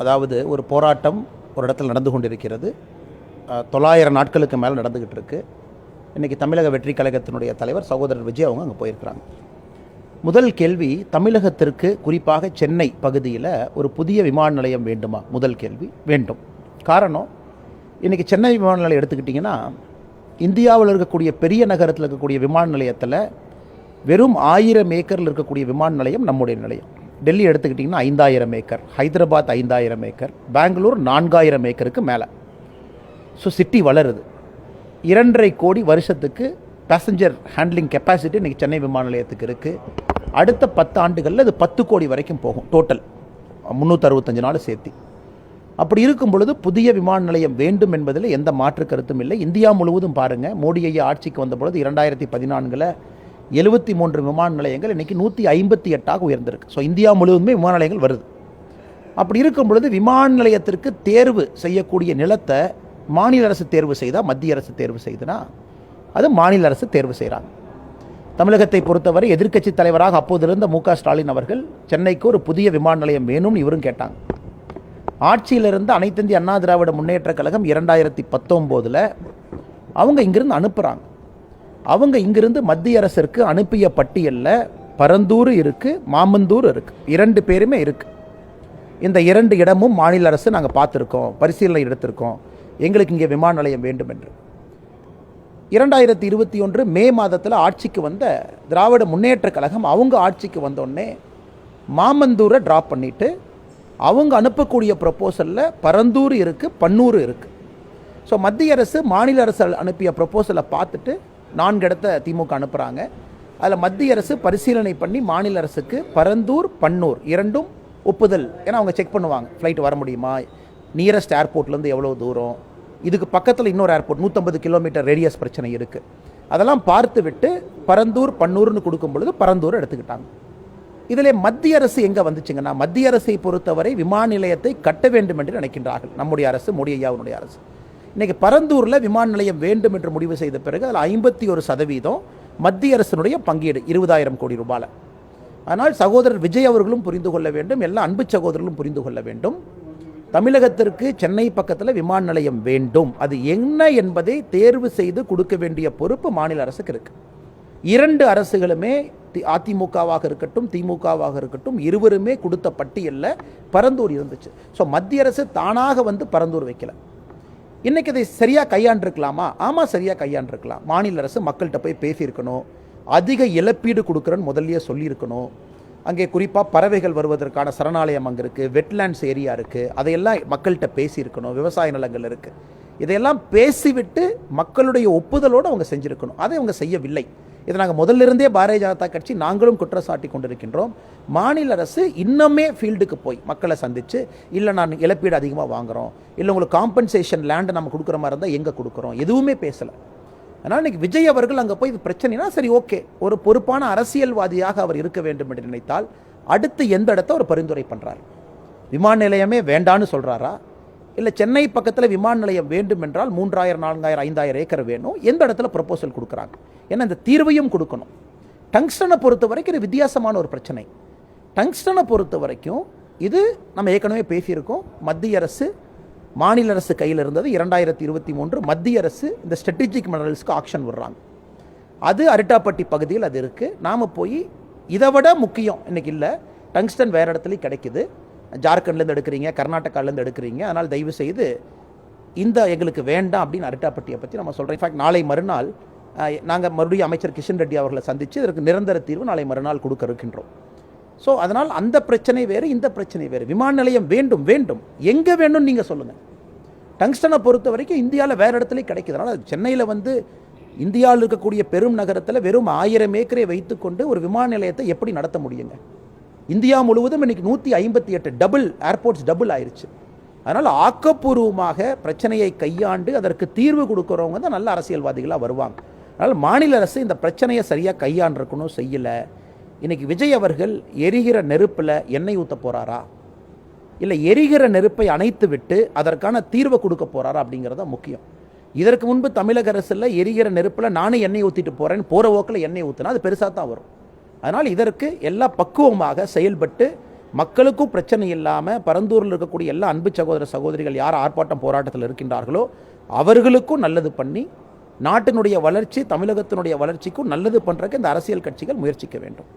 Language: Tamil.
அதாவது ஒரு போராட்டம் ஒரு இடத்தில் நடந்து கொண்டிருக்கிறது. 900 நாட்களுக்கு மேலே நடந்துக்கிட்டு இருக்கு. இன்றைக்கி தமிழக வெற்றி கழகத்தினுடைய தலைவர் சகோதரர் விஜய் அவங்க அங்கே போயிருக்கிறாங்க. முதல் கேள்வி, தமிழகத்திற்கு குறிப்பாக சென்னை பகுதியில் ஒரு புதிய விமான நிலையம் வேண்டுமா? முதல் கேள்வி வேண்டும். காரணம், இன்றைக்கி சென்னை விமான நிலையம் எடுத்துக்கிட்டிங்கன்னா, இந்தியாவில் இருக்கக்கூடிய பெரிய நகரத்தில் இருக்கக்கூடிய விமான நிலையத்தில் வெறும் 1000 ஏக்கரில் இருக்கக்கூடிய விமான நிலையம் நம்முடைய நிலையம். டெல்லி எடுத்துக்கிட்டிங்கன்னா 5000 ஏக்கர், ஹைதராபாத் 5000 ஏக்கர், பெங்களூர் 4000 ஏக்கருக்கு மேலே. ஸோ சிட்டி வளருது. 2.5 கோடி வருஷத்துக்கு பேசஞ்சர் ஹேண்ட்லிங் கெப்பாசிட்டி இன்றைக்கி சென்னை விமான நிலையத்துக்கு இருக்குது. அடுத்த 10 ஆண்டுகளில் அது 10 கோடி வரைக்கும் போகும். டோட்டல் 365 நாள் சேர்த்தி. அப்படி இருக்கும் பொழுது புதிய விமான நிலையம் வேண்டும் என்பதில் எந்த மாற்று கருத்தும் இல்லை. இந்தியா முழுவதும் பாருங்கள், மோடி ஐயா ஆட்சிக்கு வந்த பொழுது 2014 73 விமான நிலையங்கள் இன்றைக்கி 158 உயர்ந்திருக்கு. ஸோ இந்தியா முழுவதுமே விமான நிலையங்கள் வருது. அப்படி இருக்கும் பொழுது விமான நிலையத்திற்கு தேர்வு செய்யக்கூடிய நிலத்தை மாநில அரசு தேர்வு செய்தால், மத்திய அரசு தேர்வு செய்துனா அது மாநில அரசு தேர்வு செய்கிறாங்க. தமிழகத்தை பொறுத்தவரை எதிர்க்கட்சி தலைவராக அப்போது இருந்த மு.க. ஸ்டாலின் அவர்கள் சென்னைக்கு ஒரு புதிய விமான நிலையம் வேணும்னு இவரும் கேட்டாங்க. ஆட்சியிலிருந்து அனைத்து இந்திய அண்ணா திராவிட முன்னேற்ற கழகம் 2019 அவங்க இங்கிருந்து அனுப்புகிறாங்க. அவங்க இங்கிருந்து மத்திய அரசிற்கு அனுப்பிய பட்டியலில் பரந்தூர் இருக்குது, மாமந்தூர் இருக்குது, 2 பேருமே இருக்குது. இந்த 2 இடமும் மாநில அரசு நாங்கள் பார்த்துருக்கோம், பரிசீலனை எடுத்திருக்கோம், எங்களுக்கு இங்கே விமான நிலையம் வேண்டும் என்று. 2021 மே மாதத்தில் ஆட்சிக்கு வந்த திராவிட முன்னேற்ற கழகம் அவங்க ஆட்சிக்கு வந்தோடனே மாமந்தூரை ட்ராப் பண்ணிவிட்டு அவங்க அனுப்பக்கூடிய ப்ரொப்போசலில் பரந்தூர் இருக்குது, பன்னூர் இருக்குது. ஸோ மத்திய அரசு மாநில அரசு அனுப்பிய ப்ரொப்போசலை பார்த்துட்டு 4 இடத்த திமுக அனுப்புகிறாங்க. அதில் மத்திய அரசு பரிசீலனை பண்ணி மாநில அரசுக்கு பரந்தூர், பன்னூர் 2ம் ஒப்புதல். ஏன்னா அவங்க செக் பண்ணுவாங்க, ஃப்ளைட் வர முடியுமா, நியரஸ்ட் ஏர்போர்ட்லேருந்து எவ்வளோ தூரம், இதுக்கு பக்கத்தில் இன்னொரு ஏர்போர்ட் 150 கிலோமீட்டர் ரேடியஸ் பிரச்சனை இருக்குது. அதெல்லாம் பார்த்து விட்டு பரந்தூர், பன்னூர்னு கொடுக்கும் பொழுது பரந்தூர் எடுத்துக்கிட்டாங்க. இதில் மத்திய அரசு எங்கே வந்துச்சுங்கன்னா, மத்திய அரசை பொறுத்தவரை விமான நிலையத்தை கட்ட வேண்டும் என்று நினைக்கின்றார்கள் நம்முடைய அரசு, மோடி ஐயாவுடைய அரசு. இன்றைக்கி பரந்தூரில் விமான நிலையம் வேண்டும் என்று முடிவு செய்த பிறகு அதில் 51% மத்திய அரசினுடைய பங்கீடு 20,000 கோடி ரூபாயில். ஆனால் சகோதரர் விஜய் அவர்களும் புரிந்து கொள்ள வேண்டும், எல்லா அன்பு சகோதரர்களும் புரிந்து கொள்ள வேண்டும், தமிழகத்திற்கு சென்னை பக்கத்தில் விமான நிலையம் வேண்டும். அது என்ன என்பதை தேர்வு செய்து கொடுக்க வேண்டிய பொறுப்பு மாநில அரசுக்கு இருக்குது. 2 அரசுகளுமே, அதிமுகவாக இருக்கட்டும் திமுகவாக இருக்கட்டும், இருவருமே கொடுத்த பட்டியலில் பரந்தூர் இருந்துச்சு. ஸோ மத்திய அரசு தானாக வந்து பரந்தூர் வைக்கல. இன்றைக்கி அதை சரியாக கையாண்டிருக்கலாமா? ஆமாம், சரியாக கையாண்டிருக்கலாம். மாநில அரசு மக்கள்கிட்ட போய் பேசியிருக்கணும், அதிக இழப்பீடு கொடுக்குறேன்னு முதல்லயே சொல்லியிருக்கணும். அங்கே குறிப்பாக பறவைகள் வருவதற்கான சரணாலயம் அங்கே இருக்குது, வெட்லேண்ட்ஸ் ஏரியா இருக்குது, அதையெல்லாம் மக்கள்கிட்ட பேசியிருக்கணும், விவசாய நிலங்கள் இருக்குது. இதையெல்லாம் பேசிவிட்டு மக்களுடைய ஒப்புதலோடு அவங்க செஞ்சுருக்கணும். அதை அவங்க செய்யவில்லை. இதை நாங்கள் முதல்லிருந்தே பாரதிய ஜனதா கட்சி நாங்களும் குற்றச்சாட்டி கொண்டிருக்கின்றோம். மாநில அரசு இன்னுமே ஃபீல்டுக்கு போய் மக்களை சந்தித்து, இல்லை நான் இழப்பீடு அதிகமாக வாங்குகிறோம், இல்லை உங்களுக்கு காம்பன்சேஷன் லேண்டு நம்ம கொடுக்குற மாதிரி இருந்தால் எங்கே கொடுக்குறோம், எதுவுமே பேசலை. அதனால் இன்றைக்கி விஜய் அவர்கள் அங்கே போய் இது பிரச்சனைனா சரி, ஓகே, ஒரு பொறுப்பான அரசியல்வாதியாக அவர் இருக்க வேண்டும் என்று நினைத்தால் அடுத்து எந்த இடத்த ஒரு பரிந்துரை பண்ணுறாரு? விமான நிலையமே வேண்டான்னு சொல்கிறாரா, இல்லை சென்னை பக்கத்தில் விமான நிலையம் வேண்டும் என்றால் 3000, 4000, 5000 ஏக்கர் வேணும், எந்த இடத்துல ப்ரொப்போசல் கொடுக்குறாங்க? ஏன்னா இந்த தீர்வையும் கொடுக்கணும். டங்ஸ்டனை பொறுத்த வரைக்கும் இது வித்தியாசமான ஒரு பிரச்சனை. டங்ஸ்டனை பொறுத்த வரைக்கும் இது நம்ம ஏற்கனவே பேசியிருக்கோம். மத்திய அரசு மாநில அரசு கையில் இருந்தது. 2023 மத்திய அரசு இந்த ஸ்ட்ராட்டஜிக் மினரல்ஸ்க்கு ஆக்ஷன் விடுறாங்க. அது அரிட்டாப்பட்டி பகுதியில் அது இருக்குது. நாம் போய் இதை விட முக்கியம் இன்றைக்கி இல்லை, டங்ஸ்டன் வேறு இடத்துலையும் கிடைக்குது. ஜார்க்கண்ட்லேருந்து எடுக்கிறீங்க, கர்நாடகாலேருந்து எடுக்கிறீங்க, அதனால் தயவு செய்து இந்த எங்களுக்கு வேண்டாம் அப்படின்னு அரிட்டாப்பட்டியை பற்றி நம்ம சொல்கிறோம். இன்ஃபேக்ட் நாளை மறுநாள் நாங்கள் மறுபடியும் அமைச்சர் கிஷன் ரெட்டி அவர்களை சந்தித்து இதற்கு நிரந்தர தீர்வு நாளை மறுநாள் கொடுக்க இருக்கின்றோம். ஸோ அதனால் அந்த பிரச்சனை வேறு, இந்த பிரச்சனை வேறு. விமான நிலையம் வேண்டும், வேண்டும், எங்கே வேணும்னு நீங்கள் சொல்லுங்கள். டங்ஸ்டனை பொறுத்த வரைக்கும் இந்தியாவில் வேறு இடத்துலையும் கிடைக்குது. அதனால் சென்னையில் வந்து இந்தியாவில் இருக்கக்கூடிய பெரும் நகரத்தில் வெறும் 1000 ஏக்கரை வைத்துக்கொண்டு ஒரு விமான நிலையத்தை எப்படி நடத்த முடியுங்க? இந்தியா முழுவதும் இன்றைக்கி 158 டபுள் ஏர்போர்ட்ஸ் டபுள் ஆயிடுச்சு. அதனால் ஆக்கப்பூர்வமாக பிரச்சனையை கையாண்டு அதற்கு தீர்வு கொடுக்குறவங்க தான் நல்ல அரசியல்வாதிகளாக வருவாங்க. அதனால் மாநில அரசு இந்த பிரச்சனையை சரியாக கையாண்டிருக்கணும், செய்யலை. இன்றைக்கி விஜய் அவர்கள் எரிகிற நெருப்பில் எண்ணெய் ஊற்ற போகிறாரா, இல்லை எரிகிற நெருப்பை அணைத்து விட்டு அதற்கான தீர்வை கொடுக்க போகிறாரா அப்படிங்கிறத முக்கியம். இதற்கு முன்பு தமிழக அரசில் எரிகிற நெருப்பில் நானே எண்ணெய் ஊற்றிட்டு போகிறேன்னு போகிற ஓக்கில் எண்ணெய் ஊற்றினா அது பெருசாக தான் வரும். அதனால் இதற்கு எல்லா பக்குவமாக செயல்பட்டு மக்களுக்கும் பிரச்சனை இல்லாமல் பரந்தூரில் இருக்கக்கூடிய எல்லா அன்பு சகோதர சகோதரிகள் யார் ஆர்ப்பாட்டம் போராட்டத்தில் இருக்கின்றார்களோ அவர்களுக்கும் நல்லது பண்ணி நாட்டினுடைய வளர்ச்சி, தமிழகத்தினுடைய வளர்ச்சிக்கும் நல்லது பண்ணுறதுக்கு இந்த அரசியல் கட்சிகள் முயற்சிக்க வேண்டும்.